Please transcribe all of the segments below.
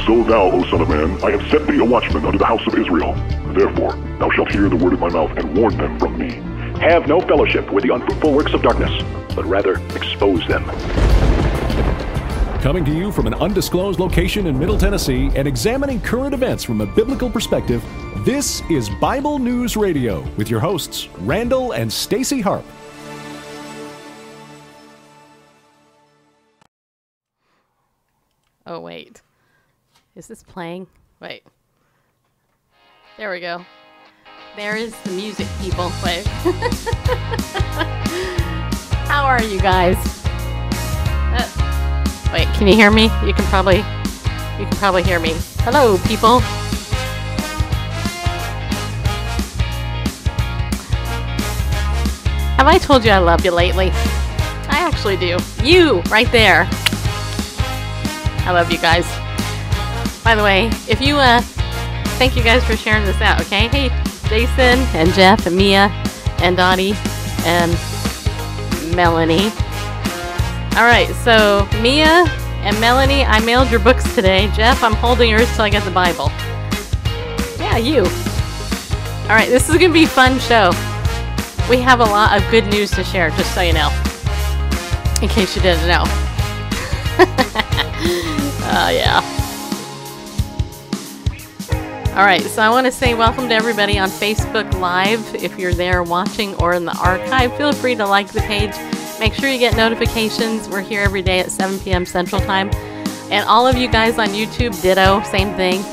So thou, O son of man, I have set thee a watchman unto the house of Israel. Therefore, thou shalt hear the word of my mouth, and warn them from me. Have no fellowship with the unfruitful works of darkness, but rather expose them. Coming to you from an undisclosed location in Middle Tennessee and examining current events from a biblical perspective, this is Bible News Radio with your hosts, Randall and Stacy Harp. Oh, wait. Is this playing? Wait. There we go. There is the music, people. Wait. How are you guys? Wait, can you hear me? You can probably hear me. Hello, people. Have I told you I love you lately? I actually do. You, right there. I love you guys. By the way, if you, thank you guys for sharing this out, okay? Hey, Jason and Jeff and Mia and Dottie and Melanie. Alright, so Mia and Melanie, I mailed your books today. Jeff, I'm holding yours till I get the Bible. Yeah, you. Alright, this is going to be a fun show. We have a lot of good news to share, just so you know. In case you didn't know. Yeah. Alright, so I want to say welcome to everybody on Facebook Live. If you're there watching or in the archive, feel free to like the page. Make sure you get notifications. We're here every day at 7 p.m. Central Time. And all of you guys on YouTube, ditto, same thing.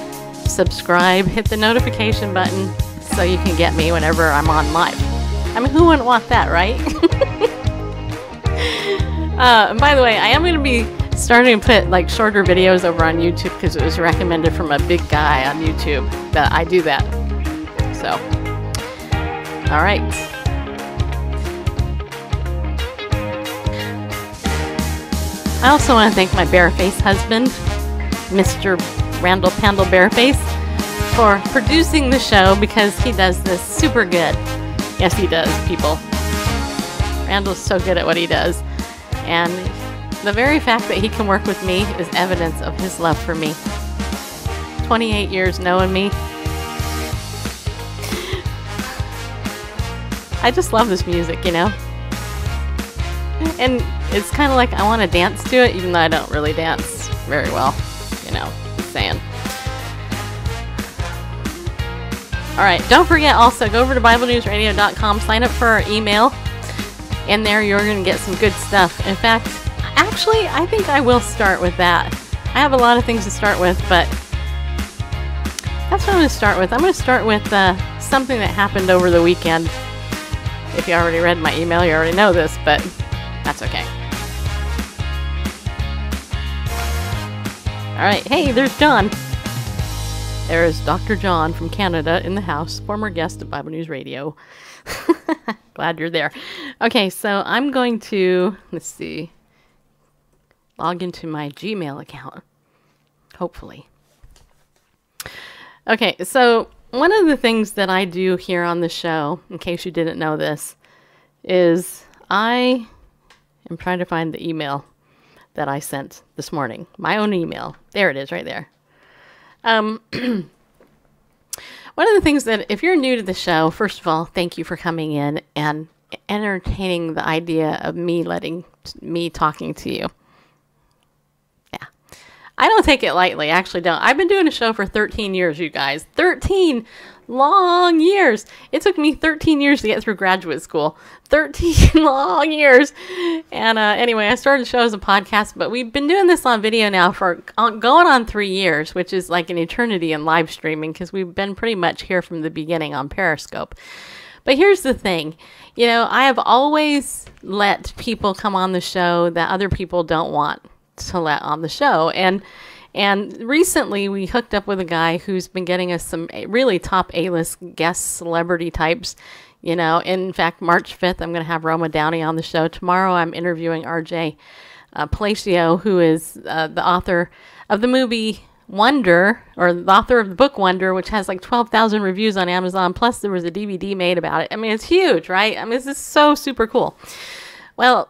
Subscribe, hit the notification button so you can get me whenever I'm on live. I mean, who wouldn't want that, right? And by the way, I am going to be starting to put like shorter videos over on YouTube because it was recommended from a big guy on YouTube that I do that. So, all right. I also want to thank my bareface husband, Mr. Randall Pandle Bareface, for producing the show because he does this super good. Yes, he does, people. Randall's so good at what he does. And the very fact that he can work with me is evidence of his love for me. 28 years knowing me. I just love this music, you know? And it's kind of like I want to dance to it, even though I don't really dance very well. You know, just saying. Alright, don't forget also, go over to BibleNewsRadio.com, sign up for our email. In there, you're going to get some good stuff. In fact, actually, I think I will start with that. I have a lot of things to start with, but that's what I'm going to start with. I'm going to start with something that happened over the weekend. If you already read my email, you already know this, but that's okay. Alright, hey, there's John. There is Dr. John from Canada in the house, former guest of Bible News Radio. Glad you're there. Okay, so I'm going to, let's see, log into my Gmail account, hopefully. Okay, so one of the things that I do here on the show, in case you didn't know this, is I am trying to find the email that I sent this morning. My own email. There it is, right there. One of the things that, if you're new to the show, first of all, thank you for coming in and entertaining the idea of me talking to you. Yeah. I don't take it lightly. I actually don't. I've been doing a show for 13 years, you guys. 13 long years. It took me 13 years to get through graduate school. 13 long years. And anyway, I started the show as a podcast, but we've been doing this on video now for going on 3 years, which is like an eternity in live streaming because we've been pretty much here from the beginning on Periscope. But here's the thing. You know, I have always let people come on the show that other people don't want to let on the show. And recently we hooked up with a guy who's been getting us some really top A-list guest celebrity types. You know, in fact, March 5th, I'm going to have Roma Downey on the show. Tomorrow I'm interviewing RJ Palacio, who is the author of the movie Wonder, or the author of the book Wonder, which has like 12,000 reviews on Amazon. Plus there was a DVD made about it. I mean, it's huge, right? I mean, this is so super cool. Well,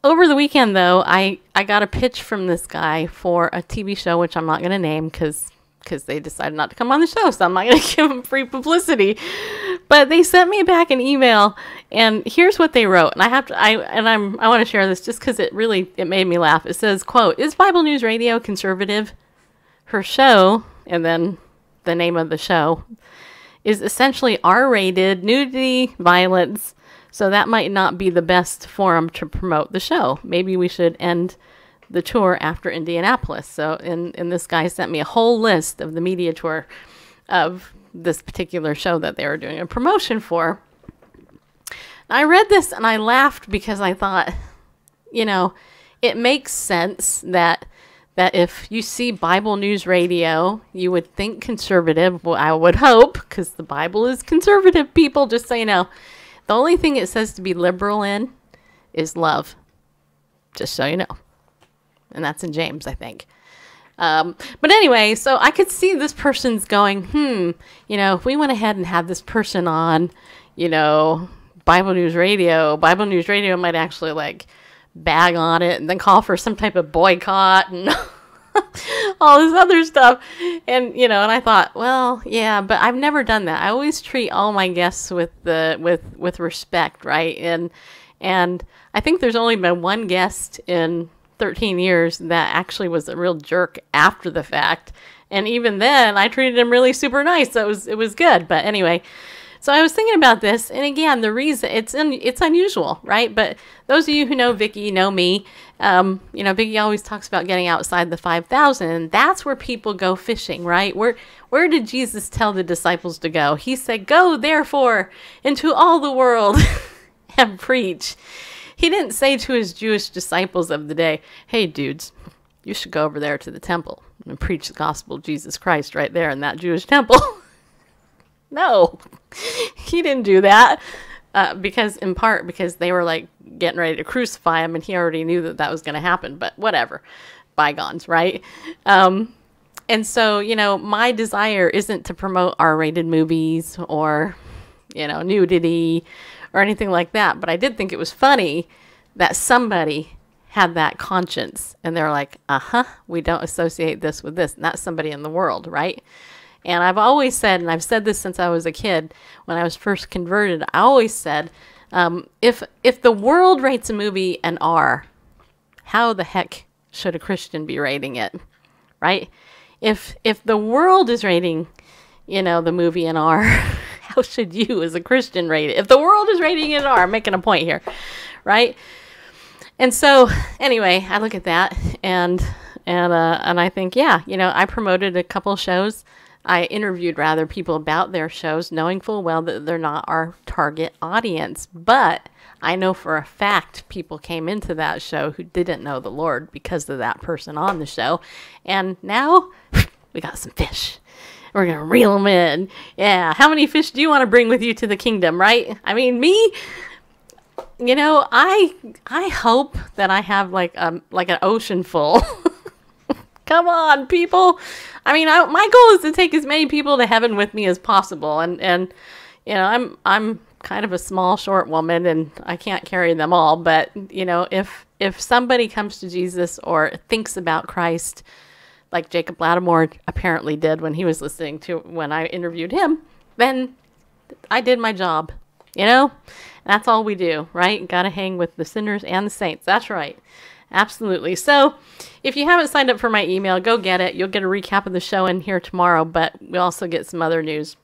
over the weekend, though, I got a pitch from this guy for a TV show, which I'm not going to name because they decided not to come on the show, so I'm not going to give them free publicity. But they sent me back an email, and here's what they wrote. And I want to share this just because it made me laugh. It says, quote, "Is Bible News Radio conservative? Her show," and then the name of the show, "is essentially R-rated, nudity, violence, so that might not be the best forum to promote the show. Maybe we should end the tour after Indianapolis." So, and this guy sent me a whole list of the media tour of this particular show that they were doing a promotion for. I read this and I laughed because I thought, it makes sense that if you see Bible News Radio, you would think conservative. Well, I would hope, because the Bible is conservative, people, just so you know. The only thing it says to be liberal in is love, just so you know. And that's in James, I think. But anyway, so I could see this person's going, if we went ahead and had this person on, Bible News Radio might actually bag on it and then call for some type of boycott and all this other stuff. And, and I thought, well, yeah, but I've never done that. I always treat all my guests with respect, right? And I think there's only been one guest in 13 years that actually was a real jerk after the fact. And even then I treated him really super nice. So it was good. But anyway, so I was thinking about this, and again, the reason it's unusual, right? But those of you who know Vicky know me. Vicky always talks about getting outside the 5,000, and that's where people go fishing, right? Where did Jesus tell the disciples to go? He said, "Go therefore into all the world and preach." He didn't say to his Jewish disciples of the day, "Hey, dudes, you should go over there to the temple and preach the gospel of Jesus Christ right there in that Jewish temple." No, he didn't do that because they were getting ready to crucify him, and he already knew that was going to happen. But whatever, bygones, right? And so, my desire isn't to promote R-rated movies or, nudity or anything like that. But I did think it was funny that somebody had that conscience, and they're like, we don't associate this with this. And that's somebody in the world, right? And I've always said, and I've said this since I was a kid, when I was first converted, I always said, if the world rates a movie an R, how the heck should a Christian be rating it, right? If the world is rating, the movie an R, how should you as a Christian rate it? If the world is rating it an R, I'm making a point here, right? And so, anyway, I look at that, and I think, I promoted a couple shows. I interviewed people about their shows, knowing full well that they're not our target audience. But I know for a fact people came into that show who didn't know the Lord because of that person on the show. And now we got some fish. We're going to reel them in. Yeah. How many fish do you want to bring with you to the kingdom, right? I mean, me, I hope that I have like an ocean full. Come on, people. I mean, my goal is to take as many people to heaven with me as possible. And I'm kind of a small, short woman, and I can't carry them all. But, if somebody comes to Jesus or thinks about Christ, like Jacob Lattimore apparently did when he was listening to when I interviewed him, then I did my job. That's all we do, right? Got to hang with the sinners and the saints. That's right. Absolutely. So if you haven't signed up for my email, go get it. You'll get a recap of the show in here tomorrow, but we also get some other news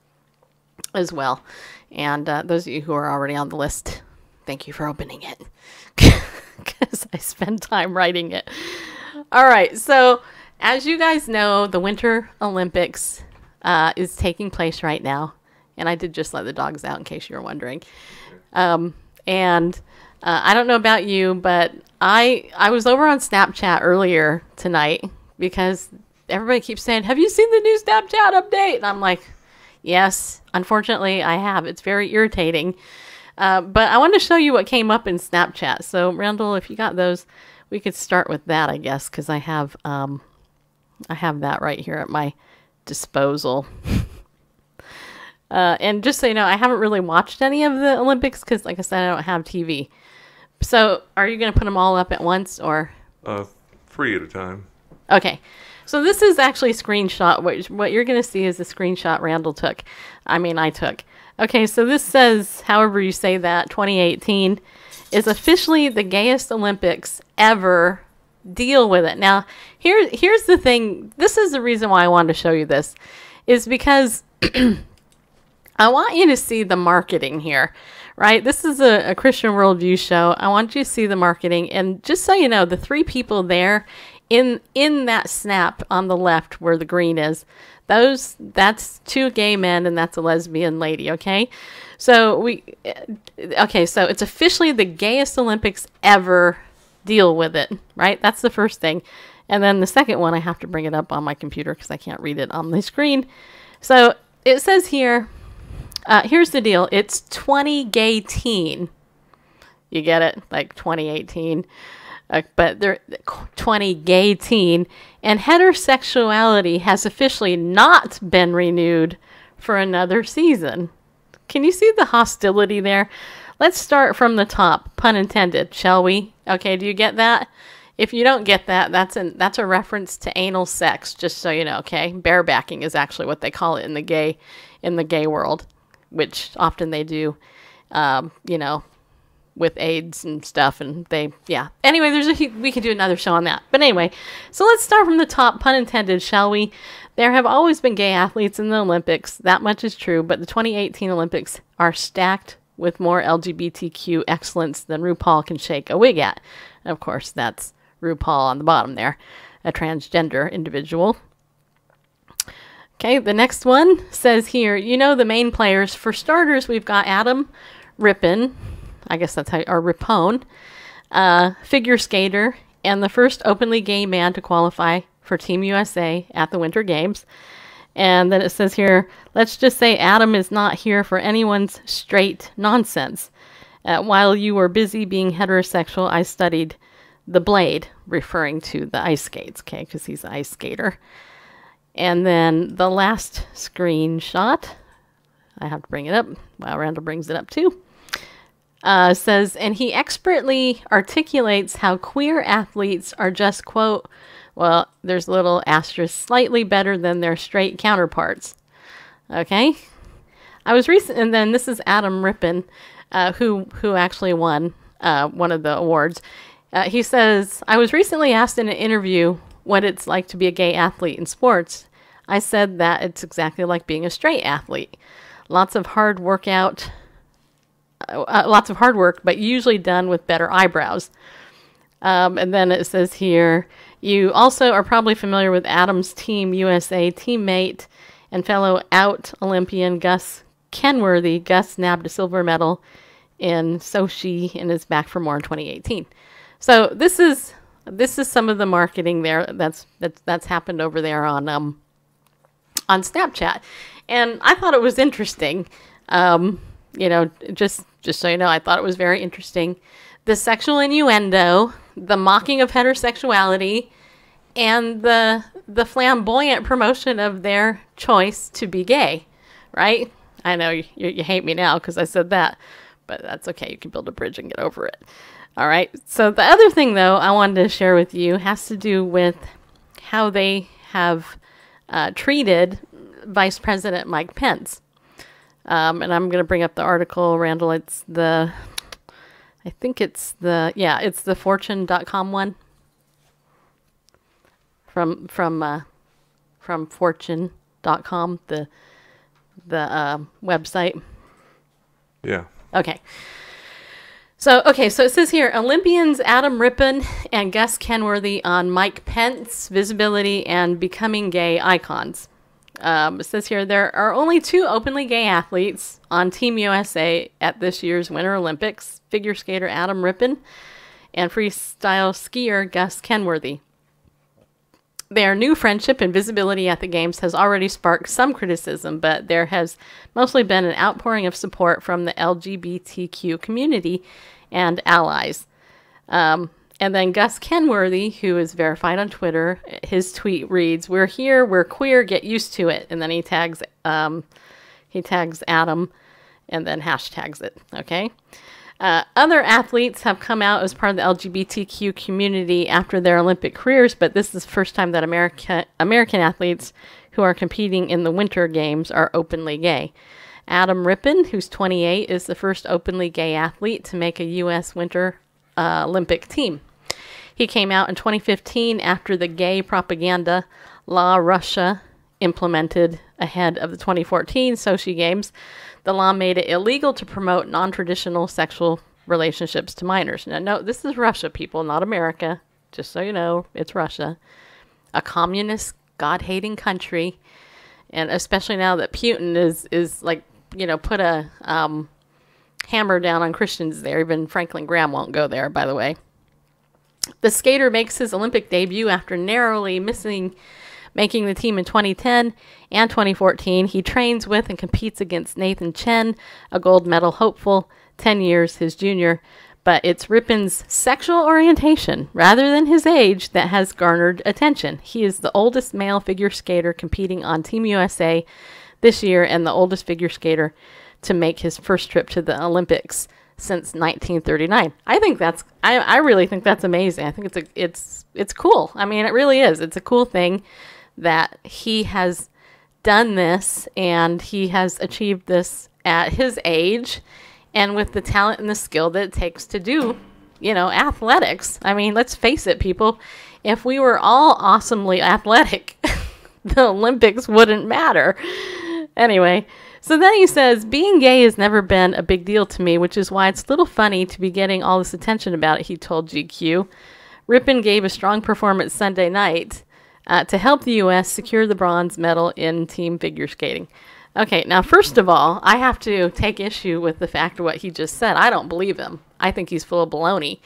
as well. And those of you who are already on the list, thank you for opening it because I spend time writing it. All right. So as you guys know, the Winter Olympics is taking place right now. And I did just let the dogs out in case you were wondering. I don't know about you, but I was over on Snapchat earlier tonight because everybody keeps saying, "Have you seen the new Snapchat update?" And I'm like, yes, unfortunately I have. It's very irritating. But I want to show you what came up in Snapchat. So Randall, if you got those, we could start with that, I guess, because I have that right here at my disposal. And just so you know, I haven't really watched any of the Olympics because, like I said, I don't have TV. So are you going to put them all up at once or? 3 at a time. Okay. So this is actually a screenshot. What you're going to see is a screenshot Randall took. I took. Okay, so this says, however you say that, 2018 is officially the gayest Olympics ever. Deal with it. Now, here's the thing. This is the reason why I wanted to show you this, is because I want you to see the marketing here, right? This is a Christian worldview show. I want you to see the marketing. And just so you know, the 3 people there in that snap on the left where the green is, that's 2 gay men and that's a lesbian lady, okay? So so it's officially the gayest Olympics ever. Deal with it, right? That's the first thing. And then the second one, I have to bring it up on my computer because I can't read it on the screen. So it says here, here's the deal. It's 20 gay teen. You get it? Like 2018. But they're 20 gay teen. And heterosexuality has officially not been renewed for another season. Can you see the hostility there? Let's start from the top, pun intended, shall we? Okay, do you get that? If you don't get that, that's a reference to anal sex, just so you know, okay? Barebacking is actually what they call it in the gay world, which often they do, with AIDS and stuff, and Anyway, we could do another show on that. But anyway, so let's start from the top, pun intended, shall we? There have always been gay athletes in the Olympics. That much is true, but the 2018 Olympics are stacked with more LGBTQ excellence than RuPaul can shake a wig at. And of course, that's RuPaul on the bottom there, a transgender individual. Okay, the next one says here, the main players. For starters, we've got Adam Rippon, I guess that's how, or Rippon, figure skater, and the first openly gay man to qualify for Team USA at the Winter Games. And then it says here, let's just say Adam is not here for anyone's straight nonsense. While you were busy being heterosexual, I studied the blade, referring to the ice skates, okay, because he's an ice skater. And then the last screenshot, I have to bring it up. Wow, Randall brings it up too. Says, and he expertly articulates how queer athletes are just, quote, well, there's a little asterisk, slightly better than their straight counterparts. Okay? And then this is Adam Rippon, who actually won one of the awards. He says, I was recently asked in an interview what it's like to be a gay athlete in sports. I said that it's exactly like being a straight athlete. Lots of hard work, but usually done with better eyebrows. And then it says here, you also are probably familiar with Adam's Team USA teammate and fellow out Olympian Gus Kenworthy. Gus nabbed a silver medal in Sochi and is back for more in 2018. So this is some of the marketing there that's happened over there on Snapchat, and I thought it was interesting. Just so you know, I thought it was very interesting. The sexual innuendo, the mocking of heterosexuality, and the flamboyant promotion of their choice to be gay, right? I know you hate me now because I said that, but that's okay. You can build a bridge and get over it. All right. So the other thing, though, I wanted to share with you has to do with how they have treated Vice President Mike Pence. And I'm going to bring up the article, Randall. It's the fortune.com one from fortune.com, the website. Yeah. Okay. So it says here, Olympians Adam Rippon and Gus Kenworthy on Mike Pence, visibility and becoming gay icons. It says here, there are only 2 openly gay athletes on Team USA at this year's Winter Olympics, figure skater Adam Rippon and freestyle skier Gus Kenworthy. Their new friendship and visibility at the Games has already sparked some criticism, but there has mostly been an outpouring of support from the LGBTQ community and allies. And then Gus Kenworthy, who is verified on Twitter, his tweet reads, "We're here, we're queer, get used to it." And then he tags Adam and then hashtags it, okay? Other athletes have come out as part of the LGBTQ community after their Olympic careers, but this is the first time that American athletes who are competing in the Winter Games are openly gay. Adam Rippon, who's 28, is the first openly gay athlete to make a U.S. Winter Olympic team. He came out in 2015 after the gay propaganda law Russia implemented ahead of the 2014 Sochi Games. The law made it illegal to promote non-traditional sexual relationships to minors. Now, no, this is Russia, people, not America. Just so you know, it's Russia. A communist, God-hating country. And especially now that Putin is like, you know, put a hammer down on Christians there. Even Franklin Graham won't go there, by the way. The skater makes his Olympic debut after narrowly making the team in 2010 and 2014. He trains with and competes against Nathan Chen, a gold medal hopeful, 10 years his junior. But it's Rippon's sexual orientation, rather than his age, that has garnered attention. He is the oldest male figure skater competing on Team USA this year and the oldest figure skater to make his first trip to the Olympics since 1939. I really think that's amazing. I think it's cool. I mean, it really is. It's a cool thing that he has done this and he has achieved this at his age and with the talent and the skill that it takes to do, you know, athletics. I mean, let's face it, people. If we were all awesomely athletic, the Olympics wouldn't matter. Anyway, so then he says, being gay has never been a big deal to me, which is why it's a little funny to be getting all this attention about it, he told GQ. Rippon gave a strong performance Sunday night to help the U.S. secure the bronze medal in team figure skating. Okay, now, first of all, I have to take issue with the fact of what he just said. I don't believe him. I think he's full of baloney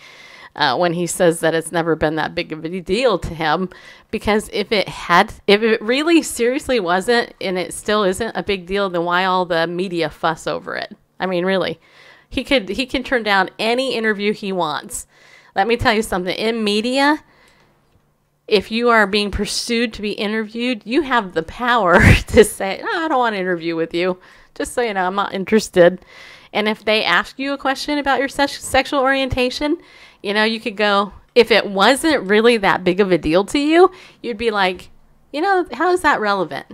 when he says that it's never been that big of a deal to him, because if it really seriously wasn't, and it still isn't a big deal, then why all the media fuss over it? I mean, really, he can turn down any interview he wants. Let me tell you something. In media, if you are being pursued to be interviewed, you have the power to say, "No, I don't want to interview with you. Just so you know, I'm not interested." And if they ask you a question about your sexual orientation, you know, you could go, if it wasn't really that big of a deal to you, you'd be like, you know, how is that relevant?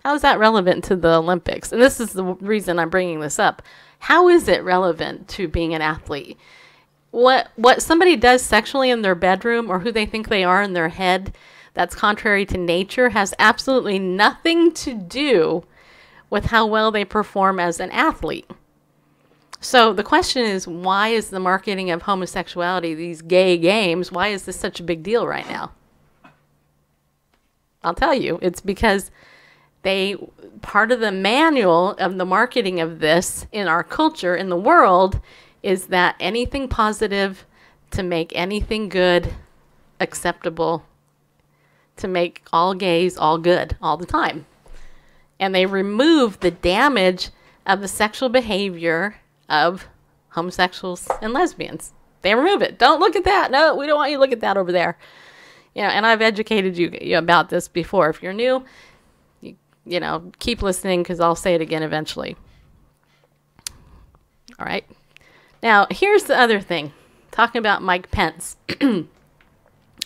How is that relevant to the Olympics? And this is the reason I'm bringing this up. How is it relevant to being an athlete? What somebody does sexually in their bedroom or who they think they are in their head that's contrary to nature has absolutely nothing to do with how well they perform as an athlete. So the question is, why is the marketing of homosexuality, these gay games, why is this such a big deal right now? I'll tell you, it's because part of the manual of the marketing of this in our culture, in the world, is that anything positive to make anything good acceptable, to make all gays all good all the time. And they remove the damage of the sexual behavior of homosexuals and lesbians. They remove it. Don't look at that. No, we don't want you to look at that over there. You know, and I've educated you about this before. If you're new, you know, keep listening because I'll say it again eventually. All right. Now, here's the other thing. Talking about Mike Pence,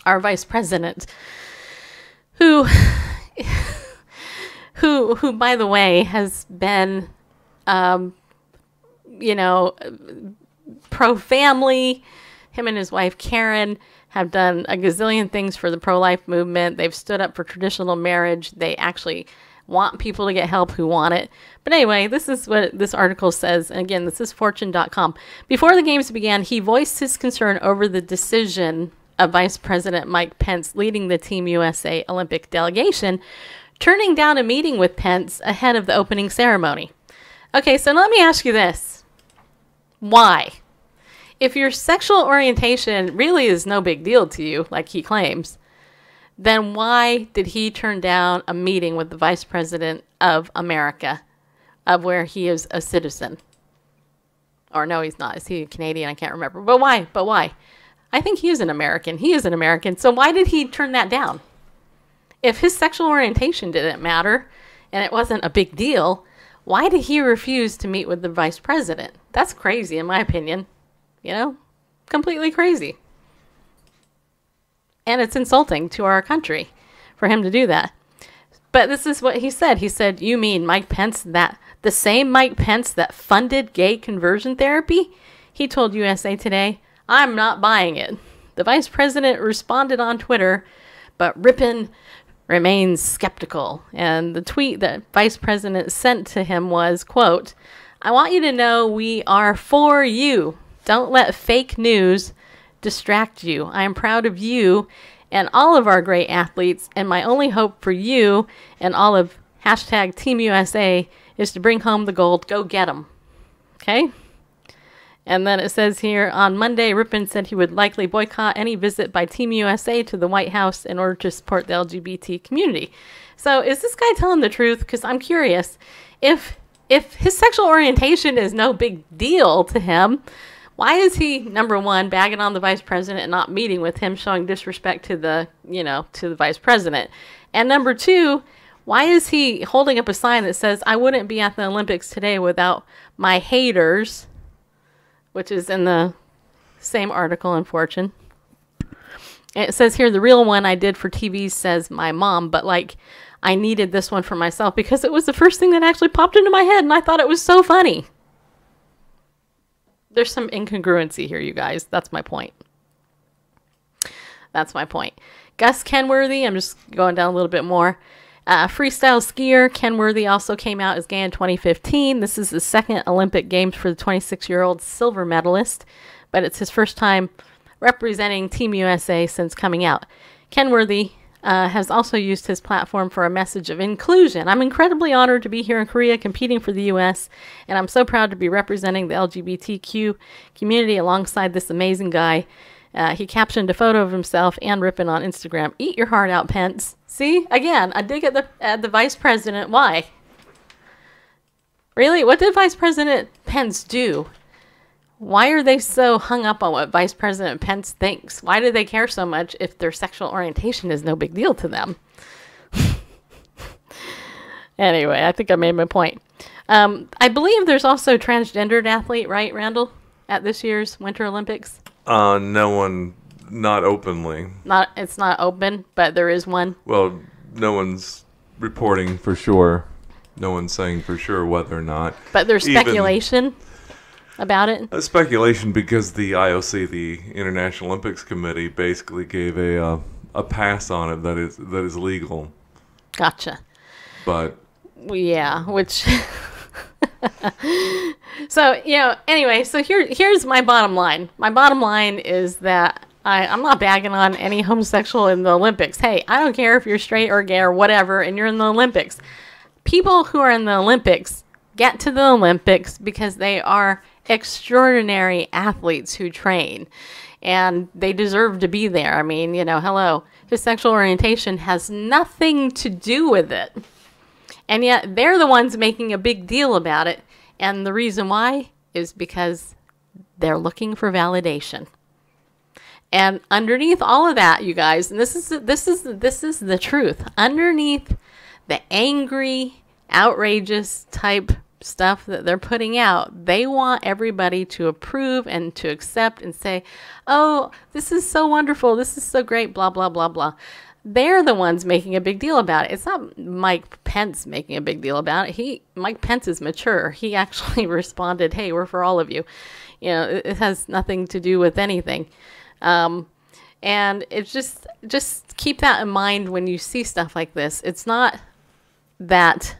our vice president, who, by the way, has been, you know, pro-family. Him and his wife, Karen, have done a gazillion things for the pro-life movement. They've stood up for traditional marriage. They actually want people to get help who want it. But anyway, this is what this article says. And again, this is fortune.com. Before the games began, he voiced his concern over the decision of Vice President Mike Pence leading the Team USA Olympic delegation, turning down a meeting with Pence ahead of the opening ceremony. Okay, so let me ask you this. Why? If your sexual orientation really is no big deal to you, like he claims, then why did he turn down a meeting with the Vice President of America, of where he is a citizen? Or no, he's not. Is he a Canadian? I can't remember. But why? But why? I think he is an American. He is an American. So why did he turn that down? If his sexual orientation didn't matter and it wasn't a big deal, Why did he refuse to meet with the vice president? That's crazy, in my opinion. You know, completely crazy. And it's insulting to our country for him to do that. But this is what he said. He said, "You mean Mike Pence, that the same Mike Pence that funded gay conversion therapy?" He told USA Today, "I'm not buying it." The vice president responded on Twitter, but Ripon remains skeptical. And the tweet that vice president sent to him was, quote, "I want you to know we are for you. Don't let fake news distract you. I am proud of you and all of our great athletes, and my only hope for you and all of hashtag Team USA is to bring home the gold. Go get them." Okay? And then it says here, on Monday, Ripon said he would likely boycott any visit by Team USA to the White House in order to support the LGBT community. So is this guy telling the truth? Because I'm curious. If his sexual orientation is no big deal to him, why is he, number one, bagging on the vice president and not meeting with him, showing disrespect to the, to the vice president? And number two, why is he holding up a sign that says, "I wouldn't be at the Olympics today without my haters," which is in the same article in Fortune. And it says here, "The real one I did for TV," says my mom, "but like, I needed this one for myself because it was the first thing that actually popped into my head and I thought it was so funny." There's some incongruency here, you guys. That's my point. That's my point. Gus Kenworthy, I'm just going down a little bit more. Freestyle skier Kenworthy also came out as gay in 2015. This is the second Olympic Games for the 26-year-old silver medalist, but it's his first time representing Team USA since coming out. Kenworthy has also used his platform for a message of inclusion. "I'm incredibly honored to be here in Korea competing for the U.S., and I'm so proud to be representing the LGBTQ community alongside this amazing guy." He captioned a photo of himself and Ripon on Instagram. "Eat your heart out, Pence." See, again, a dig at the vice president. Why? Really? What did Vice President Pence do? Why are they so hung up on what Vice President Pence thinks? Why do they care so much if their sexual orientation is no big deal to them? Anyway, I think I made my point. I believe there's also a transgendered athlete, right, Randall, at this year's Winter Olympics? No one, not openly. It's not open, but there is one. Well, no one's reporting for sure. No one's saying for sure whether or not. But there's speculation about it. Speculation because the IOC, the International Olympics Committee, basically gave a pass on it that is legal. Gotcha. But yeah, which. So, anyway, so here's my bottom line. My bottom line is that I'm not bagging on any homosexual in the Olympics. Hey, I don't care if you're straight or gay or whatever, and you're in the Olympics. People who are in the Olympics get to the Olympics because they are extraordinary athletes who train, and they deserve to be there. I mean, hello. His sexual orientation has nothing to do with it. And yet they're the ones making a big deal about it. And the reason why is because they're looking for validation. And underneath all of that, you guys, and this is the truth. Underneath the angry, outrageous type stuff that they're putting out, they want everybody to approve and to accept and say, "Oh, this is so wonderful. This is so great, blah, blah, blah, blah." They're the ones making a big deal about it. It's not Mike Pence making a big deal about it. Mike Pence is mature. He actually responded, "Hey, we're for all of you." It has nothing to do with anything. And it's just keep that in mind when you see stuff like this. It's not that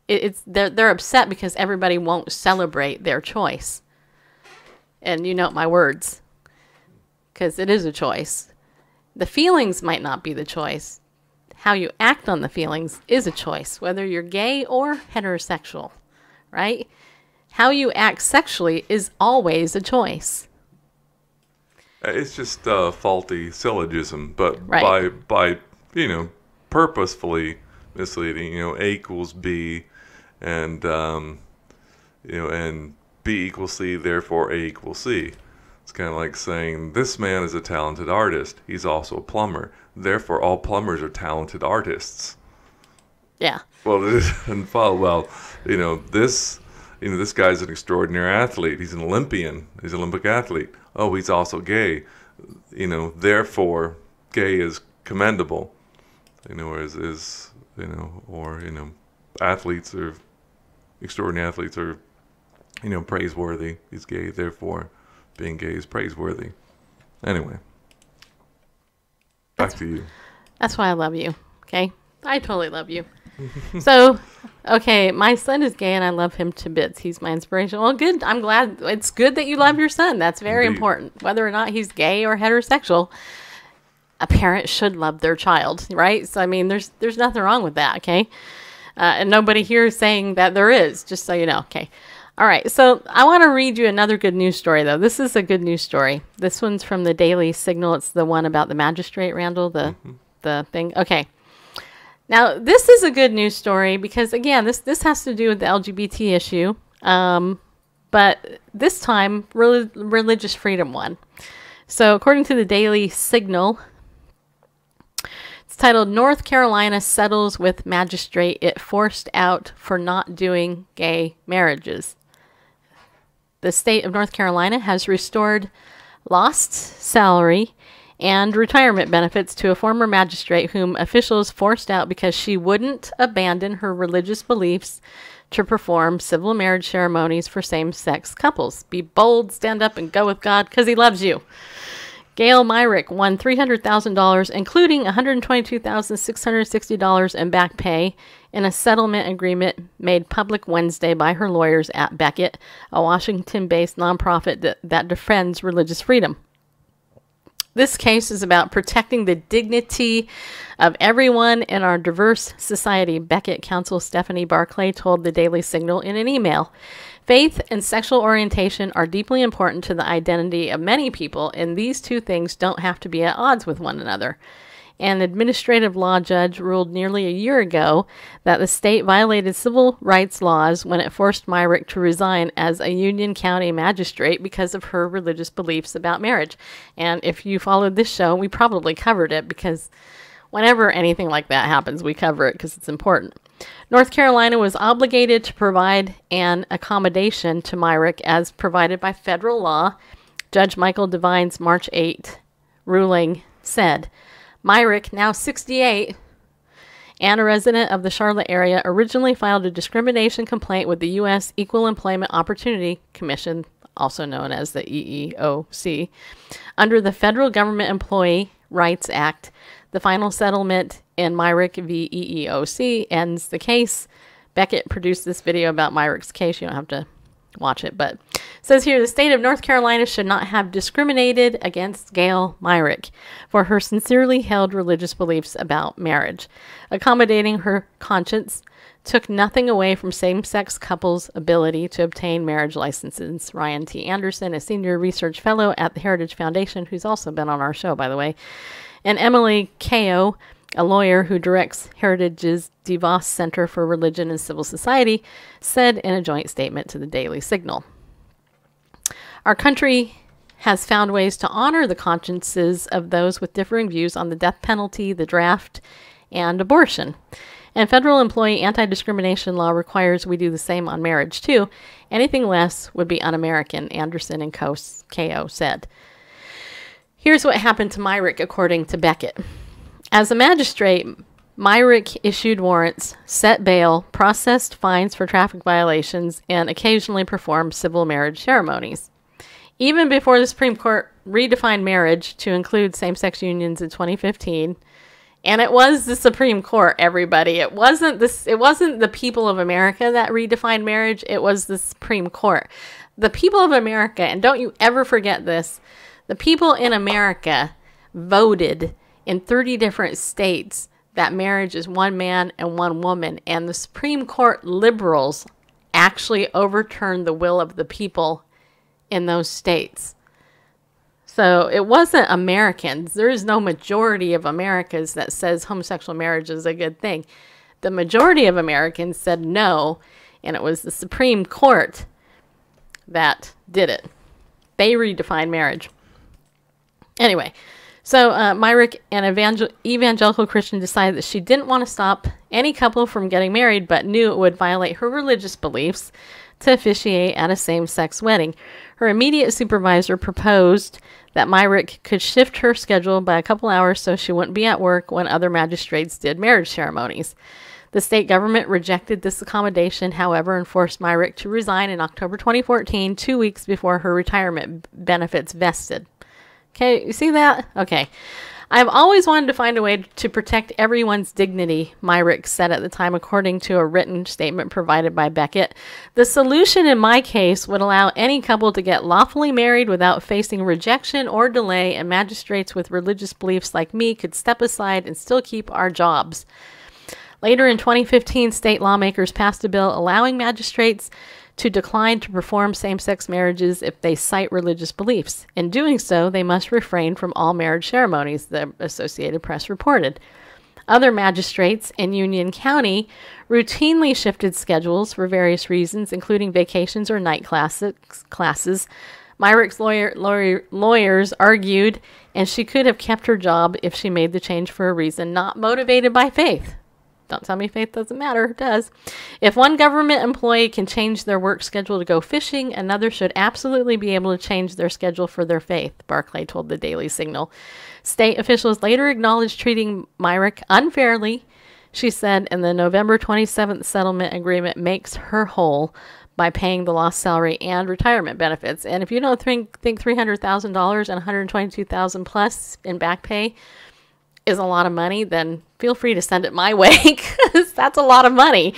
they're upset because everybody won't celebrate their choice. And you note my words, because it is a choice. The feelings might not be the choice. How you act on the feelings is a choice, whether you're gay or heterosexual, right? How you act sexually is always a choice. it's just a faulty syllogism, but right. by purposefully misleading, A equals B, and and B equals C, therefore A equals C. It's kind of like saying, this man is a talented artist. He's also a plumber. Therefore, all plumbers are talented artists. Yeah. Well, it doesn't follow. Well, this guy's an extraordinary athlete. He's an Olympian. He's an Olympic athlete. Oh, he's also gay. Therefore, gay is commendable. Athletes are extraordinary athletes are, praiseworthy. He's gay, therefore, being gay is praiseworthy. Anyway, back to you. That's why I love you. Okay, I totally love you. So, okay, my son is gay and I love him to bits. He's my inspiration. Well, good. I'm glad. It's good that you love your son. That's very important. Whether or not he's gay or heterosexual, a parent should love their child, right? So, I mean, there's nothing wrong with that, okay? And nobody here is saying that there is, just so you know, okay? All right, so I want to read you another good news story, though. This is a good news story. This one's from the Daily Signal. It's the one about the magistrate, Randall, the thing. Okay. Now, this is a good news story because, again, this has to do with the LGBT issue, but this time, religious freedom one. So, according to the Daily Signal, it's titled, North Carolina Settles with Magistrate It Forced Out for Not Doing Gay Marriages. The state of North Carolina has restored lost salary and retirement benefits to a former magistrate whom officials forced out because she wouldn't abandon her religious beliefs to perform civil marriage ceremonies for same-sex couples. Be bold, stand up, and go with God because he loves you. Gail Myrick won $300,000, including $122,660 in back pay, in a settlement agreement made public Wednesday by her lawyers at Beckett, a Washington-based nonprofit that defends religious freedom. This case is about protecting the dignity of everyone in our diverse society, Beckett counsel Stephanie Barclay told the Daily Signal in an email. Faith and sexual orientation are deeply important to the identity of many people, and these two things don't have to be at odds with one another. An administrative law judge ruled nearly a year ago that the state violated civil rights laws when it forced Myrick to resign as a Union County magistrate because of her religious beliefs about marriage. And if you followed this show, we probably covered it because whenever anything like that happens, we cover it because it's important. North Carolina was obligated to provide an accommodation to Myrick as provided by federal law. Judge Michael Devine's March 8 ruling said, Myrick, now 68, and a resident of the Charlotte area, originally filed a discrimination complaint with the U.S. Equal Employment Opportunity Commission, also known as the EEOC, under the Federal Government Employee Rights Act. The final settlement in Myrick v. EEOC ends the case. Beckett produced this video about Myrick's case. You don't have to watch it, but it says here, the state of North Carolina should not have discriminated against Gail Myrick for her sincerely held religious beliefs about marriage. Accommodating her conscience took nothing away from same-sex couples' ability to obtain marriage licenses. Ryan T. Anderson, a senior research fellow at the Heritage Foundation, who's also been on our show, by the way, and Emily Kao, a lawyer who directs Heritage's DeVos Center for Religion and Civil Society, said in a joint statement to the Daily Signal. Our country has found ways to honor the consciences of those with differing views on the death penalty, the draft, and abortion. And federal employee anti-discrimination law requires we do the same on marriage, too. Anything less would be un-American, Anderson and Kao said. Here's what happened to Myrick, according to Beckett. As a magistrate, Myrick issued warrants, set bail, processed fines for traffic violations, and occasionally performed civil marriage ceremonies. Even before the Supreme Court redefined marriage to include same-sex unions in 2015, and it was the Supreme Court, everybody. It wasn't the people of America that redefined marriage. It was the Supreme Court. The people of America, and don't you ever forget this, the people in America voted in 30 different states that marriage is one man and one woman, and the Supreme Court liberals actually overturned the will of the people in those states. So it wasn't Americans. There is no majority of Americans that says homosexual marriage is a good thing. The majority of Americans said no, and it was the Supreme Court that did it. They redefined marriage. Anyway, So Myrick, an evangelical Christian, decided that she didn't want to stop any couple from getting married, but knew it would violate her religious beliefs to officiate at a same-sex wedding. Her immediate supervisor proposed that Myrick could shift her schedule by a couple hours so she wouldn't be at work when other magistrates did marriage ceremonies. The state government rejected this accommodation, however, and forced Myrick to resign in October 2014, 2 weeks before her retirement benefits vested. Okay, you see that? Okay. I've always wanted to find a way to protect everyone's dignity, Myrick said at the time, according to a written statement provided by Beckett. The solution in my case would allow any couple to get lawfully married without facing rejection or delay, and magistrates with religious beliefs like me could step aside and still keep our jobs. Later in 2015, state lawmakers passed a bill allowing magistrates to decline to perform same-sex marriages if they cite religious beliefs. In doing so, they must refrain from all marriage ceremonies, the Associated Press reported. Other magistrates in Union County routinely shifted schedules for various reasons, including vacations or night classes. Myrick's lawyers argued, and she could have kept her job if she made the change for a reason not motivated by faith. Don't tell me faith doesn't matter. It does. If one government employee can change their work schedule to go fishing, another should absolutely be able to change their schedule for their faith, Barclay told the Daily Signal. State officials later acknowledged treating Myrick unfairly. She said, and the November 27th settlement agreement makes her whole by paying the lost salary and retirement benefits. And if you don't think $300,000 and $122,000 plus in back pay is a lot of money, then feel free to send it my way, because that's a lot of money.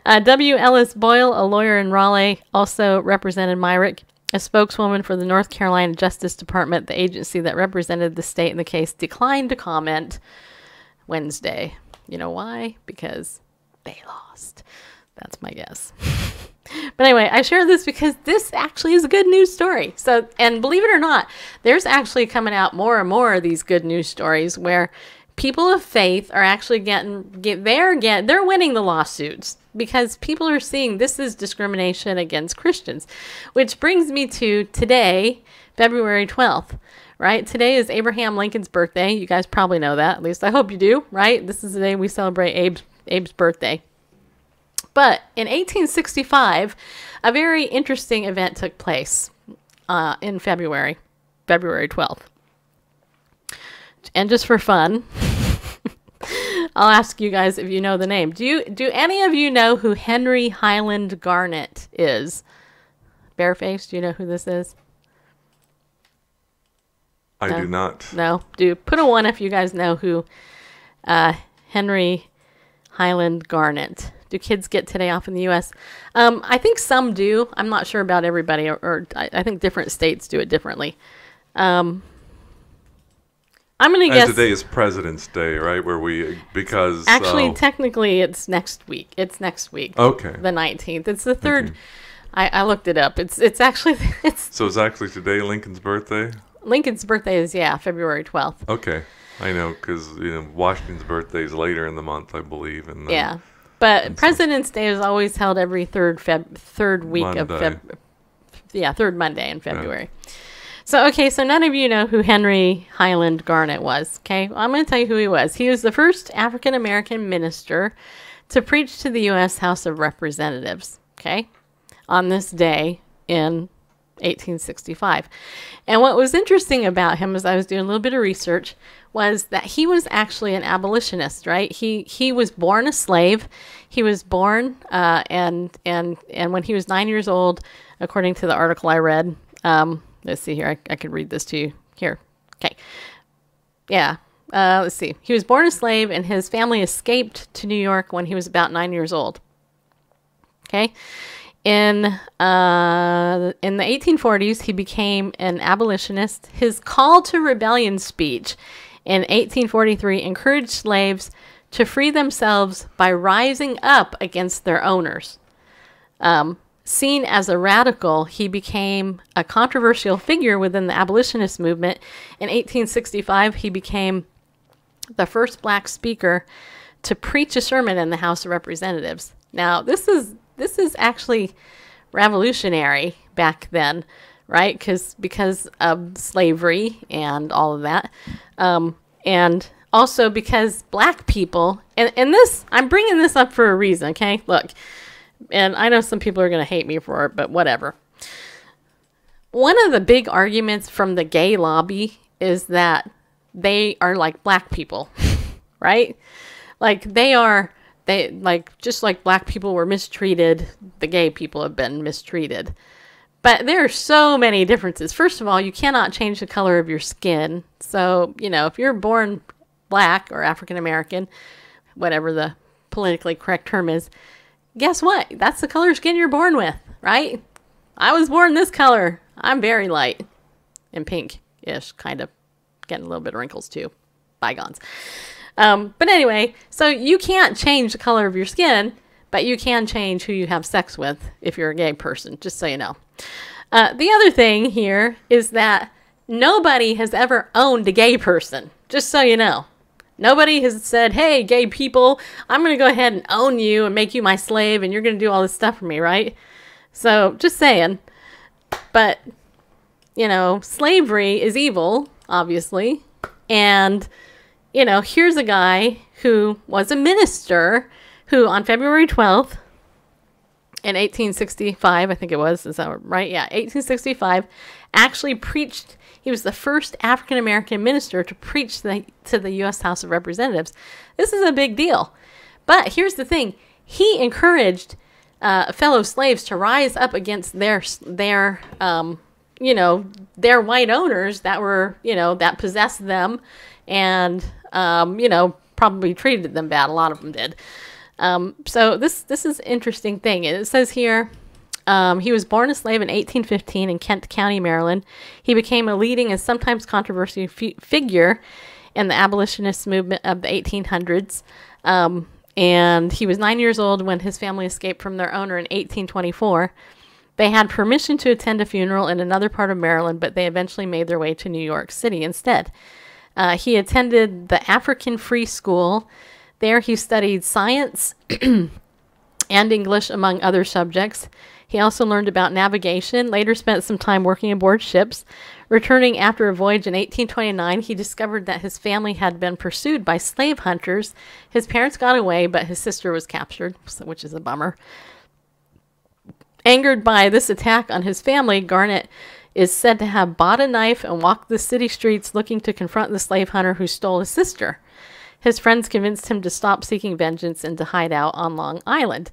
W. Ellis Boyle, a lawyer in Raleigh, also represented Myrick. A spokeswoman for the North Carolina Justice Department, the agency that represented the state in the case, declined to comment Wednesday. You know why? Because they lost. That's my guess. But anyway, I share this because this actually is a good news story. So, and believe it or not, there's actually coming out more and more of these good news stories where people of faith are actually they're winning the lawsuits because people are seeing this is discrimination against Christians, which brings me to today, February 12th, right? Today is Abraham Lincoln's birthday. You guys probably know that. At least I hope you do, right? This is the day we celebrate Abe's birthday. But in 1865, a very interesting event took place in February 12th. And just for fun, I'll ask you guys if you know the name. Do any of you know who Henry Highland Garnet is? Bareface, do you know who this is? I do not. No? Put a 1 if you guys know who Henry Highland Garnet. Do kids get today off in the U.S.? I think some do. I'm not sure about everybody, or I think different states do it differently. I'm going to guess... today is President's Day, right? Because... Actually, technically, it's next week. It's next week. Okay. The 19th. It's the 3rd. Okay. I looked it up. It's actually... So it's actually today Lincoln's birthday? Lincoln's birthday is, February 12th. Okay. I know, because Washington's birthday is later in the month, I believe. And yeah. But President's Day is always held every third week Monday. Of February. Third Monday in February. Yeah. So none of you know who Henry Highland Garnet was, okay? Well, I'm going to tell you who he was. He was the first African-American minister to preach to the U.S. House of Representatives, okay, on this day in 1865. And what was interesting about him, as I was doing a little bit of research, was that he was actually an abolitionist, right? He was born a slave. He was born, and when he was 9 years old, according to the article I read, let's see here, I could read this to you here. Okay. Yeah. Let's see. He was born a slave, and his family escaped to New York when he was about 9 years old. Okay. In the 1840s, he became an abolitionist. His call to rebellion speech in 1843 encouraged slaves to free themselves by rising up against their owners. Seen as a radical, he became a controversial figure within the abolitionist movement. In 1865, he became the first black speaker to preach a sermon in the House of Representatives. Now, this is actually revolutionary back then right? Because of slavery and all of that. And also because black people, and this, I'm bringing this up for a reason, okay? Look, and I know some people are going to hate me for it, but whatever. One of the big arguments from the gay lobby is that they are like black people, right? Like just like black people were mistreated, the gay people have been mistreated. But there are so many differences. First of all, you cannot change the color of your skin. So, if you're born black or African American, whatever the politically correct term is, guess what? That's the color skin you're born with, right? I was born this color. I'm very light and pink-ish, kind of. Getting a little bit of wrinkles too. Bygones. But anyway, so you can't change the color of your skin, but you can change who you have sex with if you're a gay person, just so you know. The other thing here is that nobody has ever owned a gay person, just so you know. Nobody has said, hey, gay people, I'm going to go ahead and own you and make you my slave, and you're going to do all this stuff for me, right? So, just saying. But, slavery is evil, obviously. And, here's a guy who was a minister who on February 12th in 1865, I think it was, is that right? Yeah, 1865, actually preached. He was the first African-American minister to preach to the U.S. House of Representatives. This is a big deal. But here's the thing. He encouraged fellow slaves to rise up against their white owners that were, that possessed them and, probably treated them bad. A lot of them did. So this is an interesting thing. It says here, he was born a slave in 1815 in Kent County, Maryland. He became a leading and sometimes controversial figure in the abolitionist movement of the 1800s. And he was 9 years old when his family escaped from their owner in 1824. They had permission to attend a funeral in another part of Maryland, but they eventually made their way to New York City instead. He attended the African Free School. There he studied science and English, among other subjects. He also learned about navigation, later spent some time working aboard ships. Returning after a voyage in 1829, he discovered that his family had been pursued by slave hunters. His parents got away, but his sister was captured, which is a bummer. Angered by this attack on his family, Garnet is said to have bought a knife and walked the city streets looking to confront the slave hunter who stole his sister. His friends convinced him to stop seeking vengeance and to hide out on Long Island.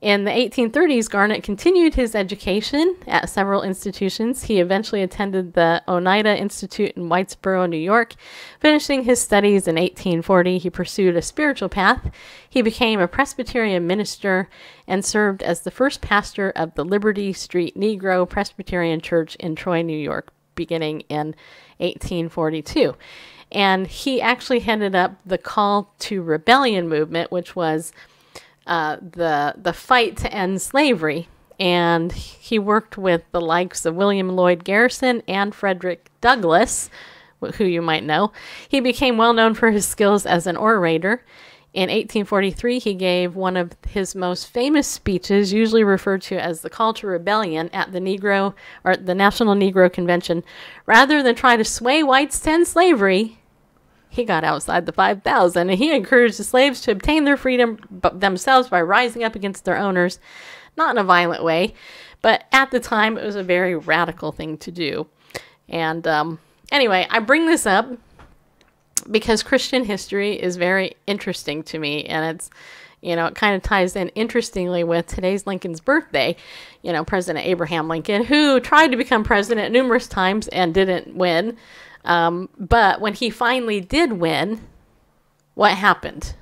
In the 1830s, Garnet continued his education at several institutions. He eventually attended the Oneida Institute in Whitesboro, New York. Finishing his studies in 1840, he pursued a spiritual path. He became a Presbyterian minister and served as the first pastor of the Liberty Street Negro Presbyterian Church in Troy, New York, beginning in 1842. And he actually headed up the Call to Rebellion movement, which was the fight to end slavery, and he worked with the likes of William Lloyd Garrison and Frederick Douglass, who you might know. He became well known for his skills as an orator. In 1843, he gave one of his most famous speeches, usually referred to as the Call to Rebellion, at the National Negro Convention. Rather than try to sway whites to end slavery, he got outside the 5,000, and he encouraged the slaves to obtain their freedom themselves by rising up against their owners, not in a violent way, but at the time it was a very radical thing to do. And anyway, I bring this up because Christian history is very interesting to me, and it's, it kind of ties in interestingly with today's Lincoln's birthday. President Abraham Lincoln, who tried to become president numerous times and didn't win. But when he finally did win, what happened?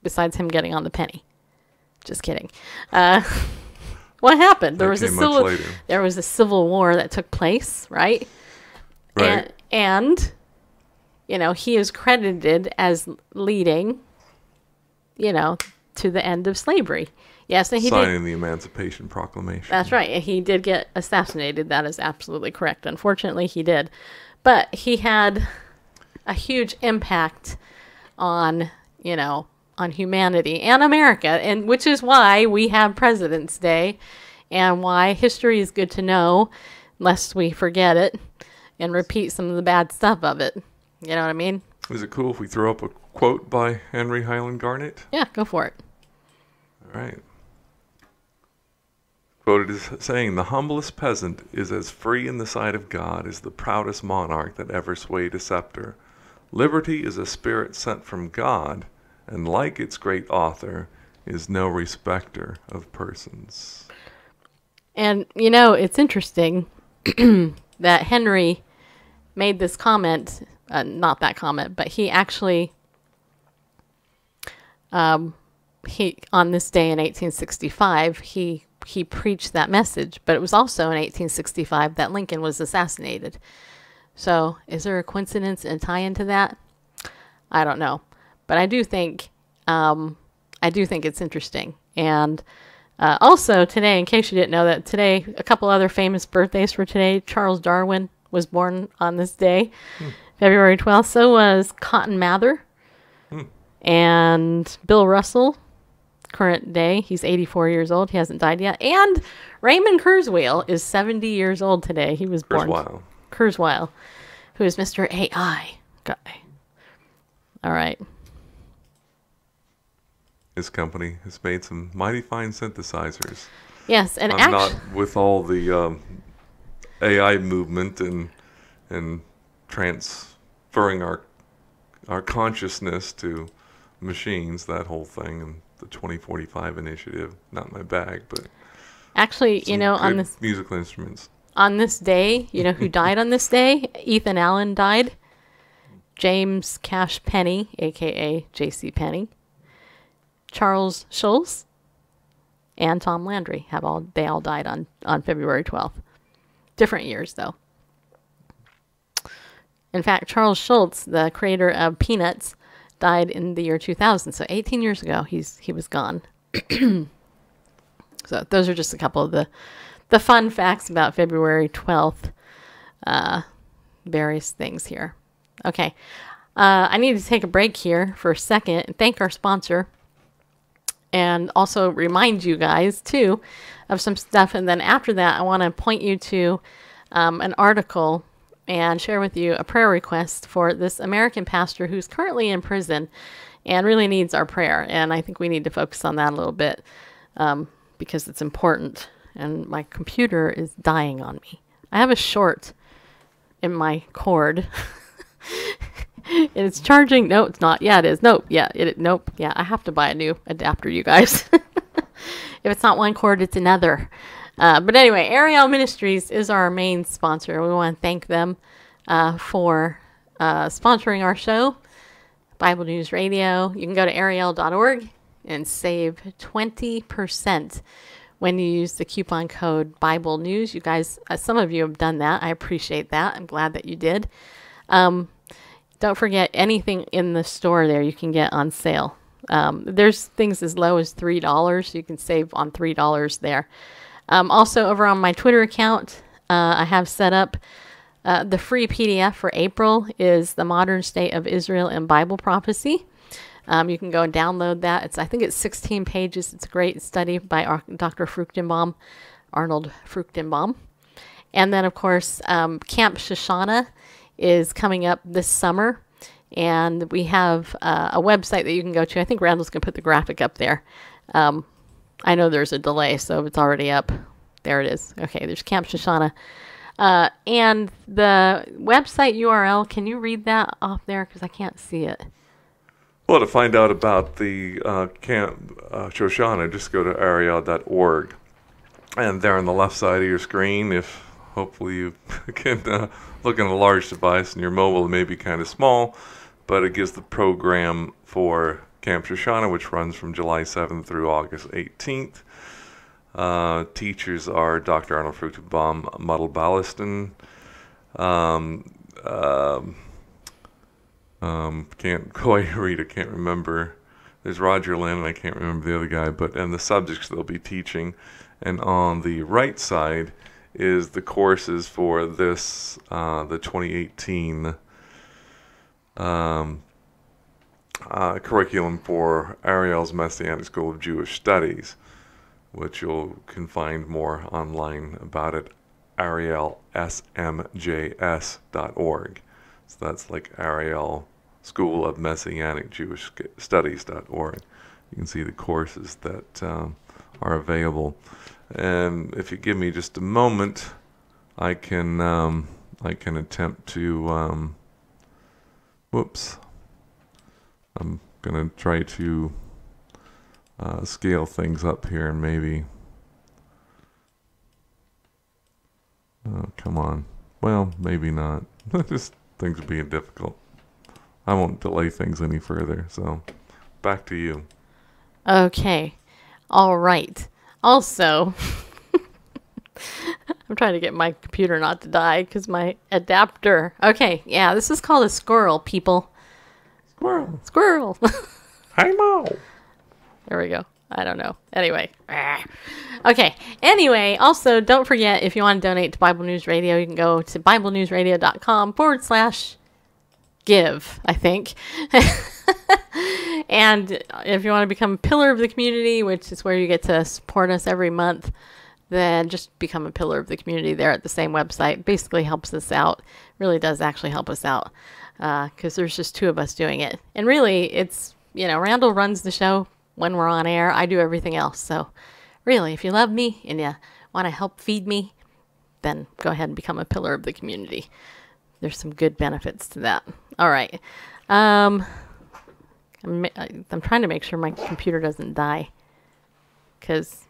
Besides him getting on the penny. Just kidding. What happened? There was a civil war that took place, right? Right. And he is credited as leading, to the end of slavery. Yes, and he signing the Emancipation Proclamation. That's right. And he did get assassinated. That is absolutely correct. Unfortunately, he did. But he had a huge impact on, on humanity and America, and which is why we have President's Day, and why history is good to know, lest we forget it and repeat some of the bad stuff of it. You know what I mean? Is it cool if we throw up a quote by Henry Highland Garnet? Yeah, go for it. All right. Quoted as saying, "The humblest peasant is as free in the sight of God as the proudest monarch that ever swayed a scepter. Liberty is a spirit sent from God, and like its great author, is no respecter of persons." And, you know, it's interesting that Henry made this comment, not that comment, but he actually, on this day in 1865, he preached that message, but it was also in 1865 that Lincoln was assassinated. So is there a coincidence and tie into that? I don't know, but I do think it's interesting. And also today, in case you didn't know that today, a couple other famous birthdays for today. Charles Darwin was born on this day, February 12th. So was Cotton Mather and Bill Russell. Current day, he's 84 years old. He hasn't died yet. And Raymond Kurzweil is 70 years old today. He was born. Kurzweil, who is Mr. AI guy. All right. His company has made some mighty fine synthesizers. Yes, and I'm not with all the AI movement and transferring our consciousness to machines, that whole thing, and the 2045 initiative. Not my bag, but actually, you know, on this musical instruments. On this day, you know who died on this day? Ethan Allen died. James Cash Penney, aka J.C. Penney. Charles Schulz and Tom Landry they all died on February 12th. Different years though. In fact, Charles Schulz, the creator of Peanuts, died in the year 2000. So 18 years ago, he was gone. So those are just a couple of the fun facts about February 12th. Various things here. Okay. I need to take a break here for a second and thank our sponsor. And also remind you guys, too, of some stuff. And then after that, I want to point you to an article and share with you a prayer request for this American pastor who's currently in prison and really needs our prayer. And I think we need to focus on that a little bit because it's important. And my computer is dying on me. I have a short in my cord. And it's charging. No, it's not. Yeah, it is. Nope. Yeah, nope. Yeah, I have to buy a new adapter, you guys. If it's not one cord, it's another. But anyway, Ariel Ministries is our main sponsor. We want to thank them for sponsoring our show, Bible News Radio. You can go to ariel.org and save 20% when you use the coupon code Bible News. You guys, some of you have done that. I appreciate that. I'm glad that you did. Don't forget, anything in the store there you can get on sale. There's things as low as $3. You can save on $3 there. Also, over on my Twitter account, I have set up the free PDF for April is the Modern State of Israel and Bible Prophecy. You can go and download that. I think it's 16 pages. It's a great study by Dr. Fruchtenbaum, Arnold Fruchtenbaum. And then, of course, Camp Shoshana is coming up this summer. And we have a website that you can go to. I think Randall's going to put the graphic up there. I know there's a delay, so it's already up. There it is. Okay, there's Camp Shoshana. And the website URL, can you read that off there? Because I can't see it. Well, to find out about the Camp Shoshana, just go to ariel.org. And there on the left side of your screen, if hopefully you can look on a large device and your mobile may be kind of small, but it gives the program for Camp Shoshana, which runs from July 7th through August 18th. Teachers are Dr. Arnold Fruchtenbaum, Muddle Ballaston. Can't quite read, I can't remember. There's Roger Lynn, and I can't remember the other guy, and the subjects they'll be teaching. And on the right side is the courses for this, the 2018 curriculum for Ariel's Messianic School of Jewish Studies, which you can find more online about at arielsmjs.org. So that's like Ariel School of Messianic Jewish Studies.org. You can see the courses that are available. And if you give me just a moment, I can attempt to whoops. I'm gonna try to scale things up here and maybe. Oh, come on. Well, maybe not. Just things are being difficult. I won't delay things any further. So, back to you. Okay. All right. Also, I'm trying to get my computer not to die because my adapter. Okay. Yeah, this is called a squirrel, people. Squirrel. Squirrel. Hi, Mo. There we go. I don't know. Anyway. Okay. Anyway, also, don't forget, if you want to donate to Bible News Radio, you can go to BibleNewsRadio.com/give, I think. And if you want to become a pillar of the community, which is where you get to support us every month, then just become a pillar of the community there at the same website. Basically helps us out. Really does actually help us out. Because there's just two of us doing it. And really, it's, Randall runs the show when we're on air. I do everything else. So really, if you love me and you want to help feed me, then go ahead and become a pillar of the community. There's some good benefits to that. All right. I'm trying to make sure my computer doesn't die because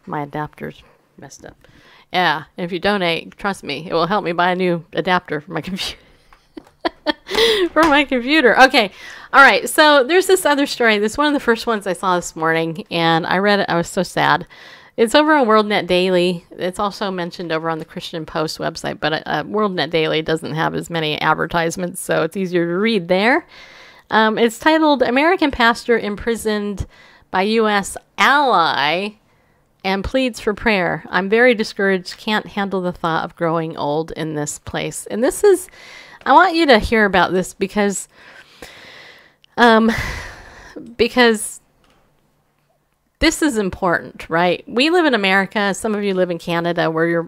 my adapter's messed up. Yeah, and if you donate, trust me, it will help me buy a new adapter for my computer. For my computer. Okay. All right. So there's this other story. This is one of the first ones I saw this morning, and I read it. I was so sad. It's over on WorldNet Daily. It's also mentioned over on the Christian Post website, but WorldNet Daily doesn't have as many advertisements, so it's easier to read there. It's titled American Pastor Imprisoned by U.S. Ally and Pleads for Prayer. I'm very discouraged. Can't handle the thought of growing old in this place. And this is... I want you to hear about this because this is important, right? We live in America. Some of you live in Canada, where you're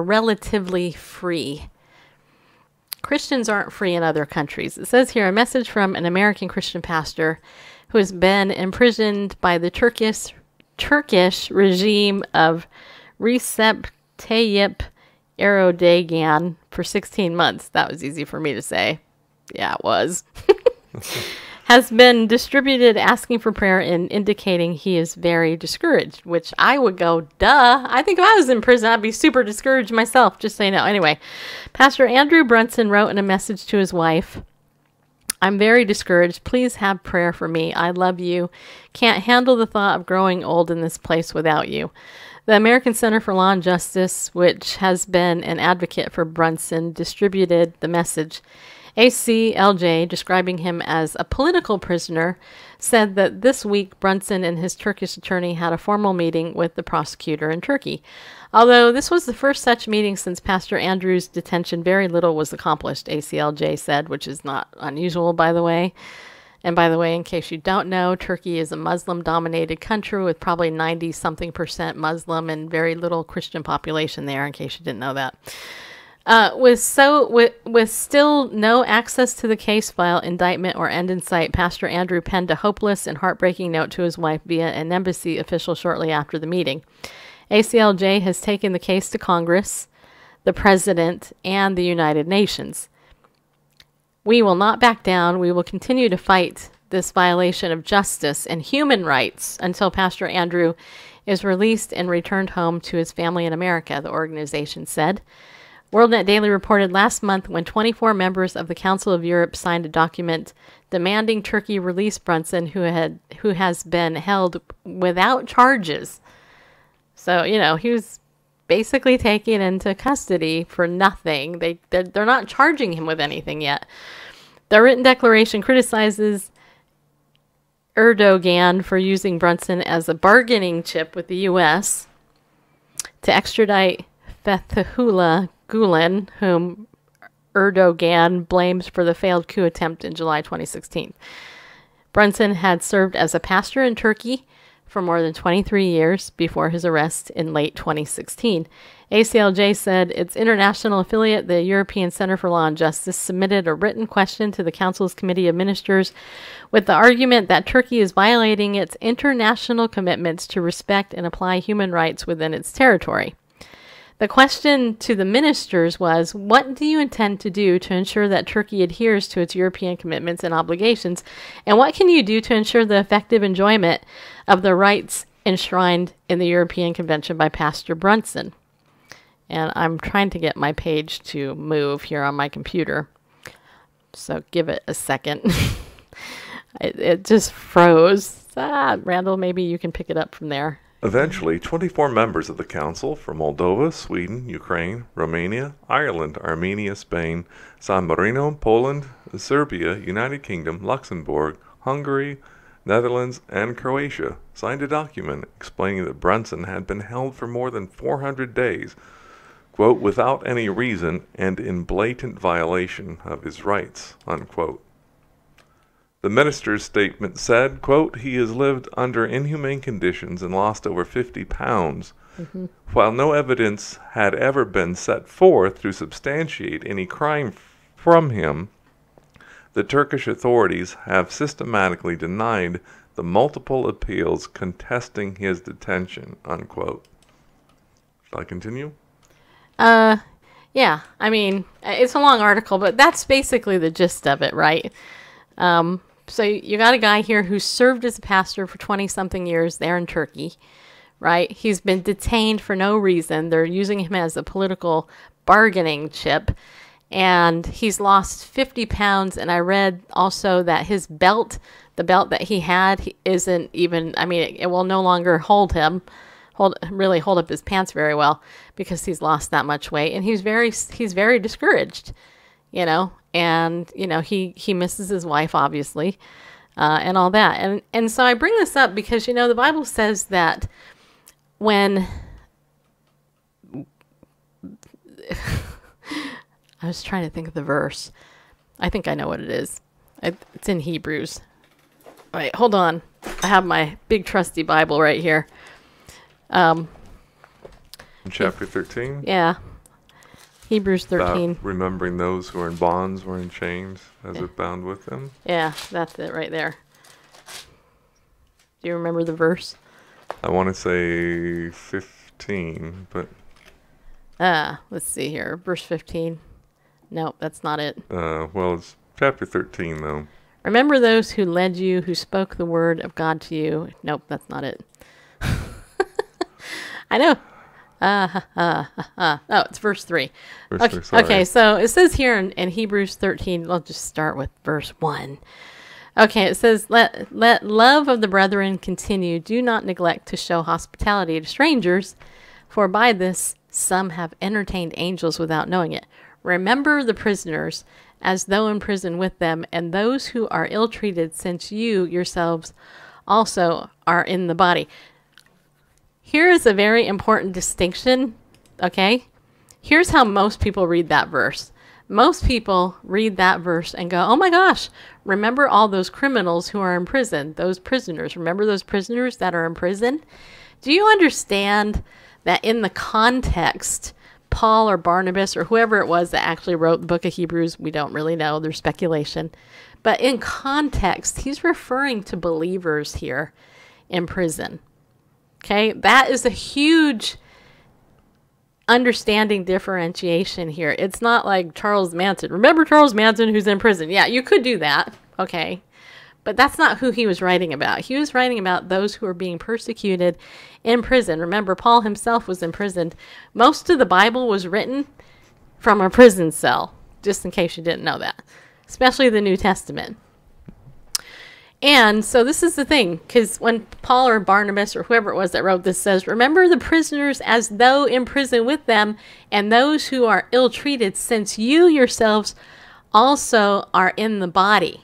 relatively free. Christians aren't free in other countries. It says here a message from an American Christian pastor who has been imprisoned by the Turkish regime of Recep Tayyip Erdogan for 16 months. That was easy for me to say. Yeah, it was. Has been distributed asking for prayer and indicating he is very discouraged, which I would go, duh. I think if I was in prison, I'd be super discouraged myself, just so you know. Anyway, Pastor Andrew Brunson wrote in a message to his wife, I'm very discouraged. Please have prayer for me. I love you. Can't handle the thought of growing old in this place without you. The American Center for Law and Justice, which has been an advocate for Brunson, distributed the message. ACLJ, describing him as a political prisoner, said that this week Brunson and his Turkish attorney had a formal meeting with the prosecutor in Turkey. Although this was the first such meeting since Pastor Andrew's detention, very little was accomplished, ACLJ said, which is not unusual, by the way. And by the way, in case you don't know, Turkey is a Muslim-dominated country with probably 90-something% Muslim and very little Christian population there, in case you didn't know that. With still no access to the case file, indictment, or end in sight, Pastor Andrew penned a hopeless and heartbreaking note to his wife via an embassy official shortly after the meeting. ACLJ has taken the case to Congress, the President, and the United Nations. We will not back down. We will continue to fight this violation of justice and human rights until Pastor Andrew is released and returned home to his family in America, the organization said. WorldNet Daily reported last month when 24 members of the Council of Europe signed a document demanding Turkey release Brunson, who has been held without charges. So, he was basically taken into custody for nothing. They're not charging him with anything yet. The written declaration criticizes Erdogan for using Brunson as a bargaining chip with the U.S. to extradite Fethullah Gulen, whom Erdogan blames for the failed coup attempt in July 2016. Brunson had served as a pastor in Turkey for more than 23 years before his arrest in late 2016. ACLJ said its international affiliate, the European Center for Law and Justice, submitted a written question to the Council's Committee of Ministers with the argument that Turkey is violating its international commitments to respect and apply human rights within its territory. The question to the ministers was, what do you intend to do to ensure that Turkey adheres to its European commitments and obligations? And what can you do to ensure the effective enjoyment of the rights enshrined in the European Convention by Pastor Brunson? And I'm trying to get my page to move here on my computer. So give it a second. It just froze. Randall, maybe you can pick it up from there. Eventually, 24 members of the Council from Moldova, Sweden, Ukraine, Romania, Ireland, Armenia, Spain, San Marino, Poland, Serbia, United Kingdom, Luxembourg, Hungary, Netherlands, and Croatia signed a document explaining that Brunson had been held for more than 400 days, quote, without any reason and in blatant violation of his rights, unquote. The minister's statement said, quote, he has lived under inhumane conditions and lost over 50 pounds. Mm-hmm. While no evidence had ever been set forth to substantiate any crime from him, the Turkish authorities have systematically denied the multiple appeals contesting his detention, unquote. Shall I continue? Yeah. I mean, it's a long article, but that's basically the gist of it, right? So you got a guy here who served as a pastor for 20-something years there in Turkey, right? He's been detained for no reason. They're using him as a political bargaining chip, and he's lost 50 pounds. And I read also that his belt, the belt that he had, isn't even, I mean, it will no longer hold up his pants very well because he's lost that much weight, and he's very discouraged, you know. And, you know, he misses his wife, obviously, and all that. And so I bring this up because, you know, the Bible says that when... I was trying to think of the verse. I think I know what it is. It's in Hebrews. Wait, hold on. I have my big trusty Bible right here. In chapter 13? Yeah. Hebrews 13. About remembering those who are in bonds or in chains as if bound with them. Yeah, that's it right there. Do you remember the verse? I want to say 15, but... let's see here. Verse 15. Nope, that's not it. Well, it's chapter 13, though. Remember those who led you, who spoke the word of God to you. Nope, that's not it. I know. Oh, it's verse 3. Okay, so it says here in Hebrews 13, I'll just start with verse 1. Okay, it says, let love of the brethren continue. Do not neglect to show hospitality to strangers, for by this some have entertained angels without knowing it. Remember the prisoners, as though in prison with them, and those who are ill-treated, since you yourselves also are in the body. Here is a very important distinction, okay? Here's how most people read that verse. Most people read that verse and go, oh my gosh, remember all those criminals who are in prison, those prisoners. Remember those prisoners that are in prison? Do you understand that in the context, Paul or Barnabas or whoever it was that actually wrote the book of Hebrews, we don't really know, there's speculation. But in context, he's referring to believers here in prison. Okay, that is a huge understanding differentiation here. It's not like Charles Manson. Remember Charles Manson who's in prison? Yeah, you could do that, okay? But that's not who he was writing about. He was writing about those who are being persecuted in prison. Remember, Paul himself was imprisoned. Most of the Bible was written from a prison cell, just in case you didn't know that, especially the New Testament. And so this is the thing, because when Paul or Barnabas or whoever it was that wrote this says, remember the prisoners as though in prison with them, and those who are ill-treated, since you yourselves also are in the body.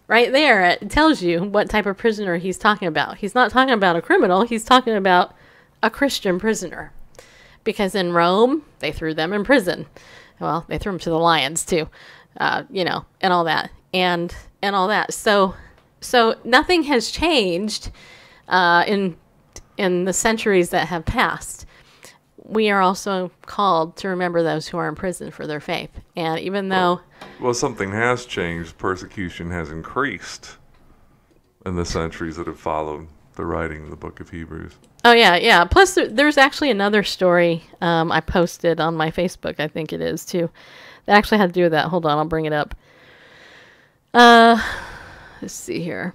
Right there, it tells you what type of prisoner he's talking about. He's not talking about a criminal, he's talking about a Christian prisoner. Because in Rome, they threw them in prison. Well, they threw him to the lions too, you know, and all that, and all that. So nothing has changed in the centuries that have passed. We are also called to remember those who are in prison for their faith. And even though... Well, something has changed. Persecution has increased in the centuries that have followed the writing of the book of Hebrews. Oh, yeah. Plus, there's actually another story I posted on my Facebook, I think it is, too, that actually had to do with that. Hold on, I'll bring it up. Let's see here.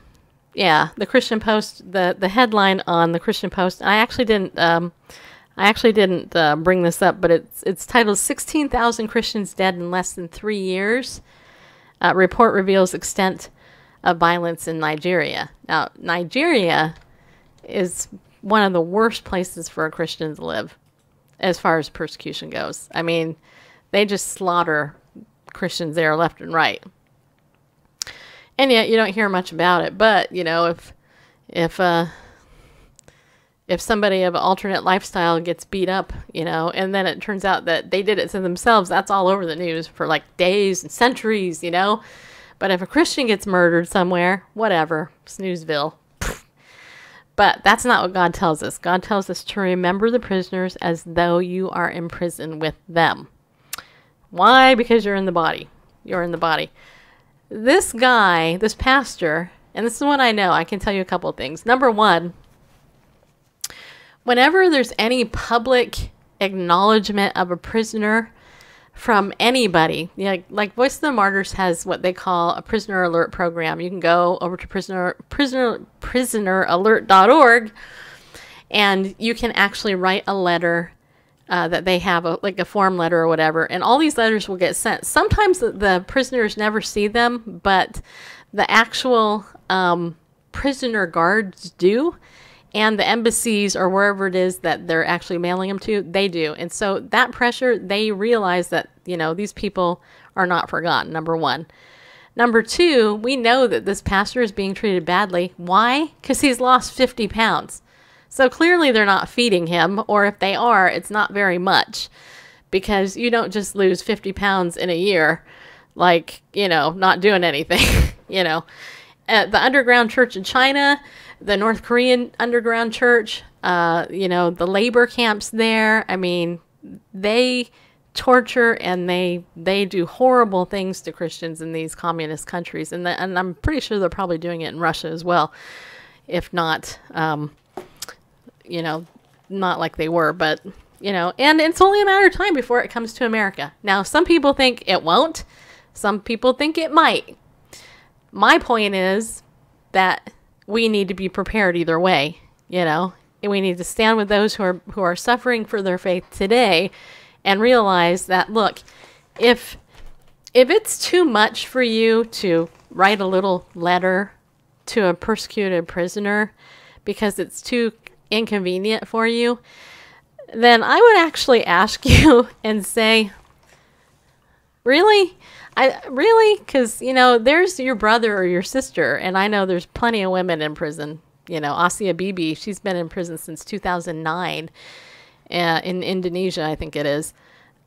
Yeah, the Christian Post, the headline on the Christian Post, I actually didn't bring this up, but it's titled 16,000 Christians Dead in Less Than 3 Years. Report reveals extent of violence in Nigeria. Now, Nigeria is one of the worst places for a Christian to live as far as persecution goes. I mean, they just slaughter Christians there left and right. And yet you don't hear much about it. But, you know, if somebody of an alternate lifestyle gets beat up, you know, and then it turns out that they did it to themselves, that's all over the news for like days and centuries, you know. But if a Christian gets murdered somewhere, whatever, snoozeville. But that's not what God tells us. God tells us to remember the prisoners as though you are in prison with them. Why? Because you're in the body. You're in the body. This guy, this pastor, and this is what I know, I can tell you a couple of things. Number one, whenever there's any public acknowledgement of a prisoner from anybody, like Voice of the Martyrs has what they call a prisoner alert program. You can go over to prisoneralert.org, and you can actually write a letter that they have, like a form letter or whatever, and all these letters will get sent. Sometimes the prisoners never see them, but the actual prisoner guards do. And the embassies or wherever it is that they're actually mailing them to, they do. And so that pressure, they realize that, you know, these people are not forgotten, number one. Number two, we know that this pastor is being treated badly. Why? Because he's lost 50 pounds. So clearly they're not feeding him, or if they are, it's not very much. Because you don't just lose 50 pounds in a year, like, you know, not doing anything, you know. The underground church in China, the North Korean underground church, you know, the labor camps there. I mean, they torture and they do horrible things to Christians in these communist countries. And I'm pretty sure they're probably doing it in Russia as well. If not, you know, not like they were, but, you know, and it's only a matter of time before it comes to America. Now, some people think it won't. Some people think it might. My point is that we need to be prepared either way, you know, and we need to stand with those who are suffering for their faith today and realize that, look, if it's too much for you to write a little letter to a persecuted prisoner because it's too inconvenient for you, then I would actually ask you and say, really? Really? Because, you know, there's your brother or your sister, and I know there's plenty of women in prison. You know, Asia Bibi, she's been in prison since 2009 in Indonesia, I think it is.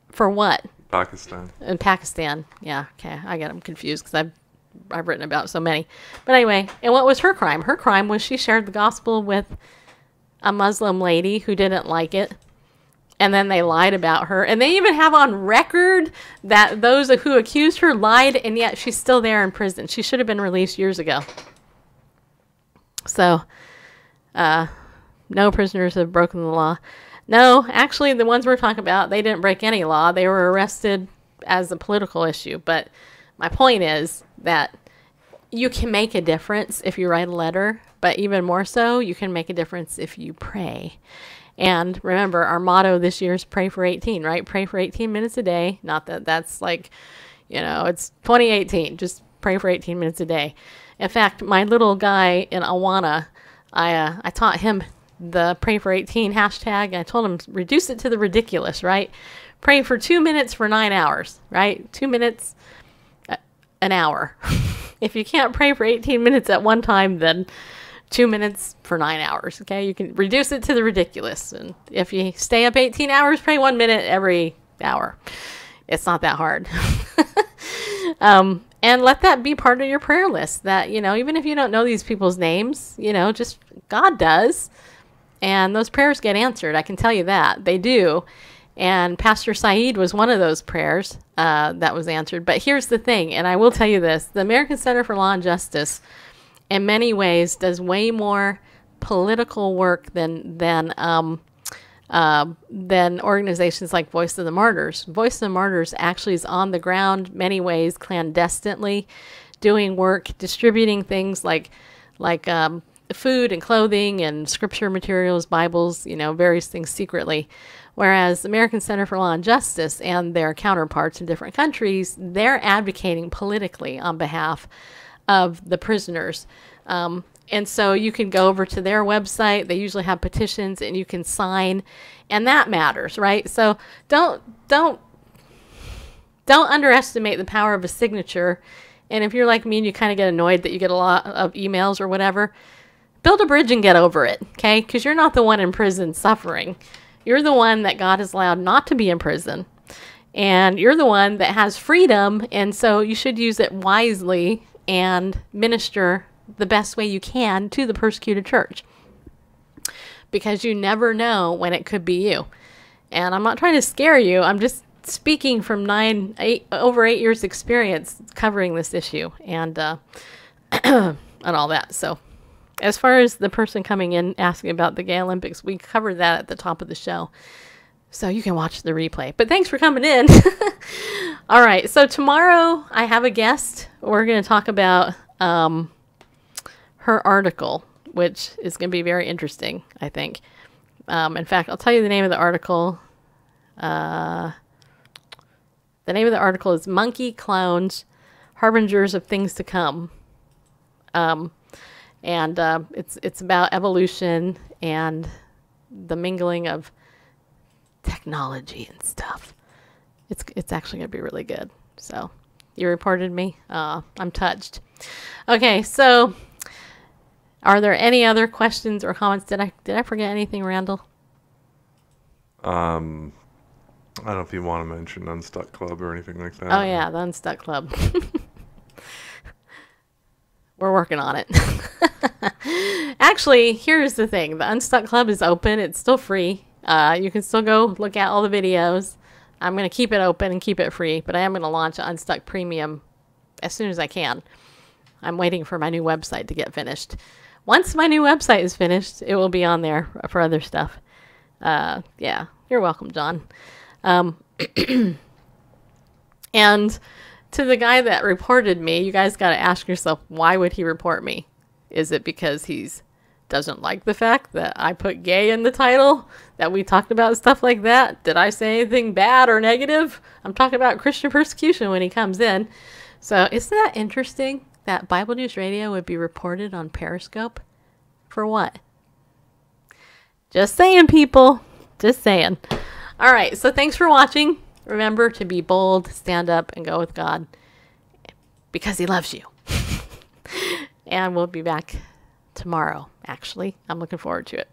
For what? Pakistan. In Pakistan. Yeah, okay. I got them confused because I've written about so many. But anyway, and what was her crime? Her crime was she shared the gospel with a Muslim lady who didn't like it. And then they lied about her. And they even have on record that those who accused her lied, and yet she's still there in prison. She should have been released years ago. So, no prisoners have broken the law. No, actually, the ones we're talking about, they didn't break any law. They were arrested as a political issue. But my point is that you can make a difference if you write a letter. But even more so, you can make a difference if you pray. And remember, our motto this year is pray for 18, right? Pray for 18 minutes a day. Not that that's like, you know, it's 2018. Just pray for 18 minutes a day. In fact, my little guy in Awana, I taught him the pray for 18 hashtag. And I told him, reduce it to the ridiculous, right? Pray for 2 minutes for 9 hours, right? 2 minutes, an hour. If you can't pray for 18 minutes at one time, then 2 minutes for 9 hours, okay? You can reduce it to the ridiculous. And if you stay up 18 hours, pray 1 minute every hour. It's not that hard. And let that be part of your prayer list, that, even if you don't know these people's names, just God does. And those prayers get answered. I can tell you that. They do. And Pastor Saeed was one of those prayers that was answered. But here's the thing, and I will tell you this. The American Center for Law and Justice, in many ways, does way more political work than organizations like Voice of the Martyrs. Voice of the Martyrs actually is on the ground, many ways, clandestinely, doing work, distributing things like food and clothing and scripture materials, Bibles, various things secretly. Whereas the American Center for Law and Justice and their counterparts in different countries, they're advocating politically on behalf of the prisoners. And so you can go over to their website. They usually have petitions, and you can sign, and that matters, right? So don't underestimate the power of a signature. And if you're like me and you kind of get annoyed that you get a lot of emails or whatever, build a bridge and get over it, okay? Because you're not the one in prison suffering. You're the one that God has allowed not to be in prison. And you're the one that has freedom, and so you should use it wisely and minister the best way you can to the persecuted church. Because you never know when it could be you. And I'm not trying to scare you. I'm just speaking from over 8 years experience covering this issue and and all that. So as far as the person coming in asking about the Gay Olympics, we covered that at the top of the show. So you can watch the replay. But thanks for coming in. All right. So tomorrow I have a guest. We're going to talk about her article, which is going to be very interesting, I think. In fact, I'll tell you the name of the article. The name of the article is Monkey Clones, Harbingers of Things to Come. And it's about evolution and the mingling of technology and stuff. It's actually going to be really good. So you reported me. I'm touched. Okay, so are there any other questions or comments? Did I forget anything, Randall? I don't know if you want to mention Unstuck Club or anything like that. Oh yeah, the Unstuck Club. We're working on it. Actually, here's the thing. The Unstuck Club is open. It's still free. You can still go look at all the videos. I'm going to keep it open and keep it free, but I am going to launch Unstuck Premium as soon as I can. I'm waiting for my new website to get finished. Once my new website is finished, it will be on there for other stuff. Yeah, you're welcome, John. And to the guy that reported me, you guys got to ask yourself, why would he report me? Is it because he's doesn't like the fact that I put gay in the title, that we talked about stuff like that? Did I say anything bad or negative? I'm talking about Christian persecution when he comes in. So isn't that interesting that Bible News Radio would be reported on Periscope? For what? Just saying, people. Just saying. All right, so thanks for watching. Remember to be bold, stand up, and go with God because he loves you. And we'll be back tomorrow, actually. I'm looking forward to it.